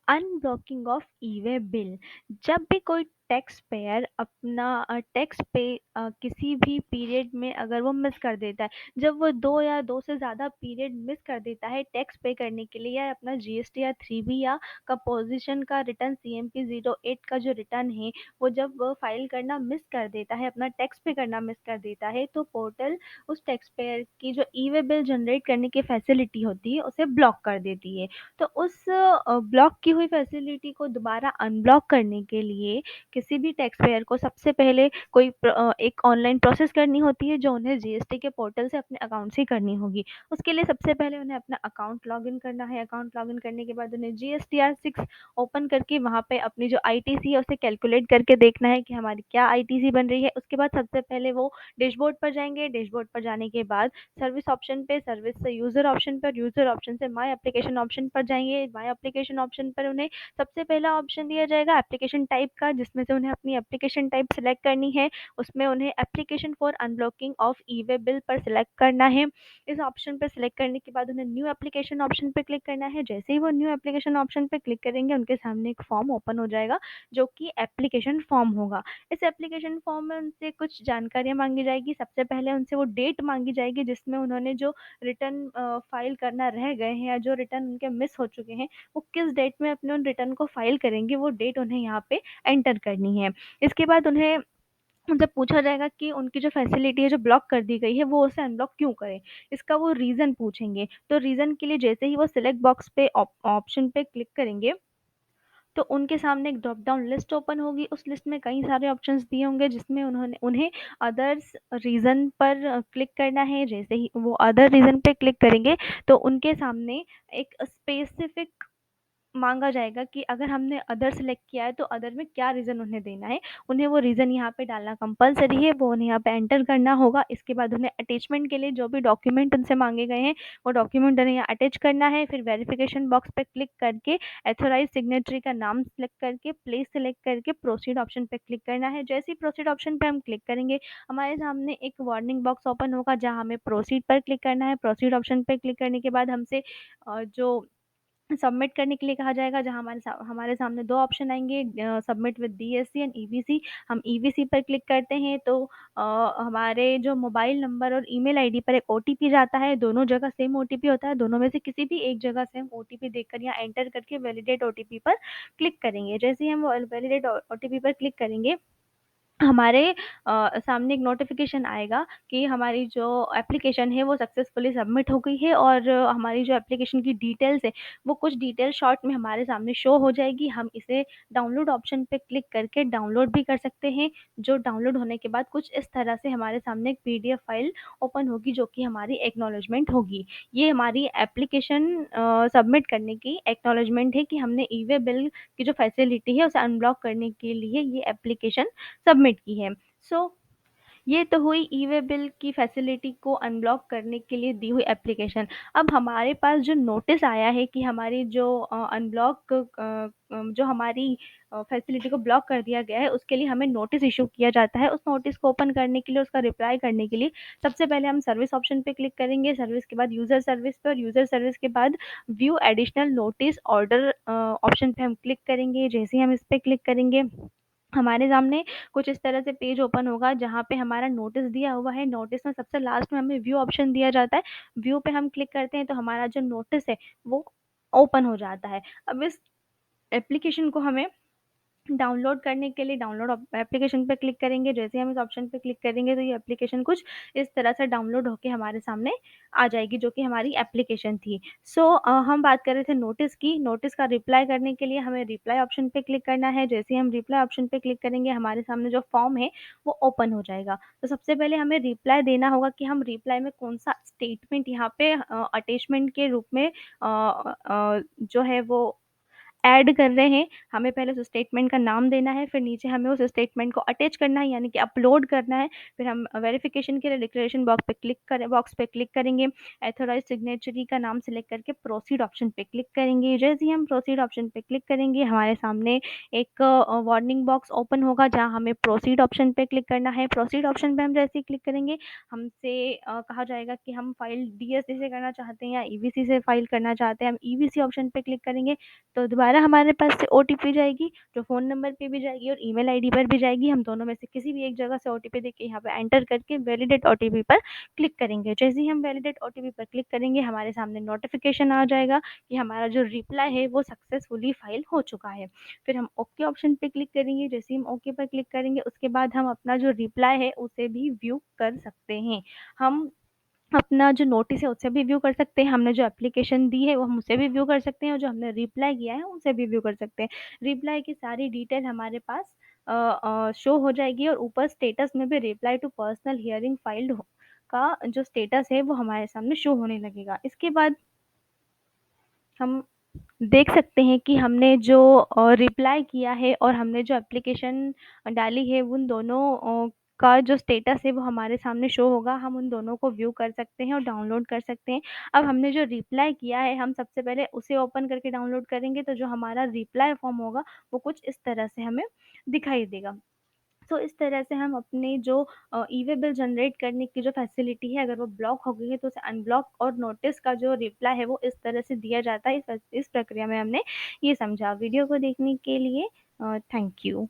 Unblocking of E way bill. जब भी कोई टैक्स पेयर अपना टैक्स पे किसी भी पीरियड में अगर वो मिस कर देता है, जब वो दो या दो से ज़्यादा पीरियड मिस कर देता है टैक्स पे करने के लिए, या अपना जीएसटी या 3B या कंपोजिशन का रिटर्न, CMP 08 का जो रिटर्न है, वो जब वो फाइल करना मिस कर देता है, अपना टैक्स पे करना मिस कर देता है, तो पोर्टल उस टैक्स पेयर की जो ई वे बिल जनरेट करने की फैसिलिटी होती है उसे ब्लॉक कर देती है। तो उस ब्लॉक की हुई फैसिलिटी को दोबारा अनब्लॉक करने के लिए किसी भी टैक्स पेयर को सबसे पहले एक ऑनलाइन प्रोसेस करनी होती है, जो उन्हें जीएसटी के पोर्टल से अपने अकाउंट से करनी होगी। उसके लिए सबसे पहले उन्हें अपना अकाउंट लॉगिन करना है। अकाउंट लॉगिन करने के बाद उन्हें GSTR 6 ओपन करके वहाँ पे अपनी जो आईटीसी है उसे कैलकुलेट करके देखना है कि हमारी क्या आईटीसी बन रही है। उसके बाद सबसे पहले वो डैशबोर्ड पर जाएंगे। डैशबोर्ड पर जाने के बाद सर्विस ऑप्शन पे, सर्विस से यूजर ऑप्शन पर, यूजर ऑप्शन से माय एप्लीकेशन ऑप्शन पर जाएंगे। माय एप्लीकेशन ऑप्शन पर उन्हें सबसे पहला ऑप्शन दिया जाएगा एप्लीकेशन टाइप का, जिसमें से उन्हें अपनी एप्लीकेशन टाइप सिलेक्ट करनी है। उसमें उन्हें application for unblocking of E way bill पर सिलेक्ट करना है। इस ऑप्शन पर सिलेक्ट करने के बाद उन्हें न्यू एप्लीकेशन ऑप्शन पर क्लिक करना है। जैसे ही वो न्यू एप्लीकेशन ऑप्शन पर क्लिक करेंगे, उनके सामने एक फॉर्म ओपन हो जाएगा, जो कि एप्लीकेशन फॉर्म होगा। इस एप्लीकेशन फॉर्म में उनसे कुछ जानकारियां मांगी जाएगी। सबसे पहले उनसे वो डेट मांगी जाएगी जिसमें उन्होंने जो रिटर्न फाइल करना रह गए हैं, या जो रिटर्न उनके मिस हो चुके हैं, वो किस डेट में अपने उन रिटर्न को फाइल करेंगे, वो डेट उन्हें यहाँ पे एंटर करनी है। इसके बाद उन्हें उनसे पूछा जाएगा कि उनकी जो फैसिलिटी है जो ब्लॉक कर दी गई है, वो उसे अनब्लॉक क्यों करें। इसका वो रीज़न पूछेंगे। तो रीज़न के लिए जैसे ही वो सिलेक्ट बॉक्स पे ऑप्शन पे क्लिक करेंगे, तो उनके सामने एक ड्रॉप डाउन लिस्ट ओपन होगी। उस लिस्ट में कई सारे ऑप्शंस दिए होंगे, जिसमें उन्होंने उन्हें अदर्स रीज़न पर क्लिक करना है। जैसे ही वो अदर रीज़न पे क्लिक करेंगे, तो उनके सामने एक स्पेसिफिक मांगा जाएगा कि अगर हमने अदर सेलेक्ट किया है तो अदर में क्या रीज़न उन्हें देना है। उन्हें वो रीज़न यहाँ पे डालना कंपलसरी है, वो उन्हें यहाँ पे एंटर करना होगा। इसके बाद उन्हें अटैचमेंट के लिए जो भी डॉक्यूमेंट उनसे मांगे गए हैं, वो डॉक्यूमेंट उन्हें यहाँ अटैच करना है। फिर वेरिफिकेशन बॉक्स पे क्लिक करके एथोराइज सिग्नेटरी का नाम सेलेक्ट करके, प्लेस सेलेक्ट करके प्रोसीड ऑप्शन पे क्लिक करना है। जैसे ही प्रोसीड ऑप्शन पे हम क्लिक करेंगे, हमारे सामने एक वार्निंग बॉक्स ओपन होगा, जहाँ हमें प्रोसीड पर क्लिक करना है। प्रोसीड ऑप्शन पे क्लिक करने के बाद हमसे जो सबमिट करने के लिए कहा जाएगा, जहाँ हमारे सामने दो ऑप्शन आएंगे, submit with DSC and EVC। हम EVC पर क्लिक करते हैं तो हमारे जो मोबाइल नंबर और ईमेल आईडी पर एक OTP जाता है। दोनों जगह सेम OTP होता है, दोनों में से किसी भी एक जगह से हम OTP देकर या एंटर करके वैलिडेट OTP पर क्लिक करेंगे। जैसे ही हम वैलिडेट OTP पर क्लिक करेंगे, हमारे सामने एक नोटिफिकेशन आएगा कि हमारी जो एप्लीकेशन है वो सक्सेसफुली सबमिट हो गई है, और हमारी जो एप्लीकेशन की डिटेल्स है, वो कुछ डिटेल शॉर्ट में हमारे सामने शो हो जाएगी। हम इसे डाउनलोड ऑप्शन पे क्लिक करके डाउनलोड भी कर सकते हैं। जो डाउनलोड होने के बाद कुछ इस तरह से हमारे सामने एक PDF फाइल ओपन होगी, जो कि हमारी एक्नॉलेजमेंट होगी। ये हमारी एप्लीकेशन सबमिट करने की एक्नॉलेजमेंट है कि हमने ई वे बिल की जो फैसिलिटी है उसे अनब्लॉक करने के लिए ये एप्लीकेशन सबमिट की है। सो ये तो हुई ई वे बिल की फैसिलिटी को अनब्लॉक करने के लिए दी हुई एप्लीकेशन। अब हमारे पास जो नोटिस आया है कि हमारी जो अनब्लॉक जो हमारी फैसिलिटी को ब्लॉक कर दिया गया है, उसके लिए हमें नोटिस इशू किया जाता है। उस नोटिस को ओपन करने के लिए, उसका रिप्लाई करने के लिए, सबसे पहले हम सर्विस ऑप्शन पे क्लिक करेंगे। सर्विस के बाद यूज़र सर्विस पे, और यूज़र सर्विस के बाद view additional notice order option पे हम क्लिक करेंगे। जैसे ही हम इस पे क्लिक करेंगे, हमारे सामने कुछ इस तरह से पेज ओपन होगा, जहाँ पे हमारा नोटिस दिया हुआ है। नोटिस में सबसे लास्ट में हमें व्यू ऑप्शन दिया जाता है। व्यू पे हम क्लिक करते हैं तो हमारा जो नोटिस है वो ओपन हो जाता है। अब इस एप्लीकेशन को हमें डाउनलोड करने के लिए डाउनलोड एप्लीकेशन पे क्लिक करेंगे। जैसे ही हम इस ऑप्शन पे क्लिक करेंगे, तो ये एप्लीकेशन कुछ इस तरह से डाउनलोड होके हमारे सामने आ जाएगी, जो कि हमारी एप्लीकेशन थी। सो हम बात कर रहे थे नोटिस की। नोटिस का रिप्लाई करने के लिए हमें रिप्लाई ऑप्शन पे क्लिक करना है। जैसे ही हम रिप्लाई ऑप्शन पे क्लिक करेंगे, हमारे सामने जो फॉर्म है वो ओपन हो जाएगा। तो सबसे पहले हमें रिप्लाई देना होगा कि हम रिप्लाई में कौन सा स्टेटमेंट यहाँ पे अटैचमेंट के रूप में जो है वो ऐड कर रहे हैं। हमें पहले उस स्टेटमेंट का नाम देना है, फिर नीचे हमें उस स्टेटमेंट को अटैच करना है, यानी कि अपलोड करना है। फिर हम वेरिफिकेशन के लिए डिक्लेरेशन बॉक्स पे क्लिक करेंगे। एथोराइज सिग्नेचरी का नाम सेलेक्ट करके प्रोसीड ऑप्शन पे क्लिक करेंगे। जैसे ही हम प्रोसीड ऑप्शन पे क्लिक करेंगे, हमारे सामने एक वार्निंग बॉक्स ओपन होगा, जहाँ हमें प्रोसीड ऑप्शन पे क्लिक करना है। प्रोसीड ऑप्शन पे हम जैसे ही क्लिक करेंगे, हमसे कहा जाएगा कि हम फाइल DSC से करना चाहते हैं या EVC से फाइल करना चाहते हैं। हम EVC ऑप्शन पे क्लिक करेंगे, तो दोबारा दोबारा हमारे पास से ओटीपी जाएगी, जो फ़ोन नंबर पे भी जाएगी और ईमेल आईडी पर भी जाएगी। हम दोनों में से किसी भी एक जगह से ओटीपी देके यहाँ पे एंटर करके वैलिडेट ओटीपी पर क्लिक करेंगे। जैसे ही हम वैलिडेट ओटीपी पर क्लिक करेंगे, हमारे सामने नोटिफ़िकेशन आ जाएगा कि हमारा जो रिप्लाई है वो सक्सेसफुली फाइल हो चुका है। फिर हम ओके ऑप्शन पे क्लिक करेंगे। जैसे ही हम ओके पर क्लिक करेंगे, उसके बाद हम अपना जो रिप्लाई है उसे भी व्यू कर सकते हैं। हम अपना जो नोटिस है उसे भी व्यू कर सकते हैं, हमने जो एप्लीकेशन दी है वो हम उसे भी व्यू कर सकते हैं, और जो हमने रिप्लाई किया है उसे भी व्यू कर सकते हैं। रिप्लाई की सारी डिटेल हमारे पास शो हो जाएगी, और ऊपर स्टेटस में भी reply to personal hearing filed का जो स्टेटस है वो हमारे सामने शो होने लगेगा। इसके बाद हम देख सकते हैं कि हमने जो रिप्लाई किया है और हमने जो एप्लीकेशन डाली है, उन दोनों का जो स्टेटस है वो हमारे सामने शो होगा। हम उन दोनों को व्यू कर सकते हैं और डाउनलोड कर सकते हैं। अब हमने जो रिप्लाई किया है, हम सबसे पहले उसे ओपन करके डाउनलोड करेंगे, तो जो हमारा रिप्लाई फॉर्म होगा वो कुछ इस तरह से हमें दिखाई देगा। तो इस तरह से हम अपने जो ई-वे बिल जनरेट करने की जो फैसिलिटी है, अगर वो ब्लॉक हो गई है तो उसे अनब्लॉक, और नोटिस का जो रिप्लाई है वो इस तरह से दिया जाता है। इस प्रक्रिया में हमने ये समझा। वीडियो को देखने के लिए थैंक यू।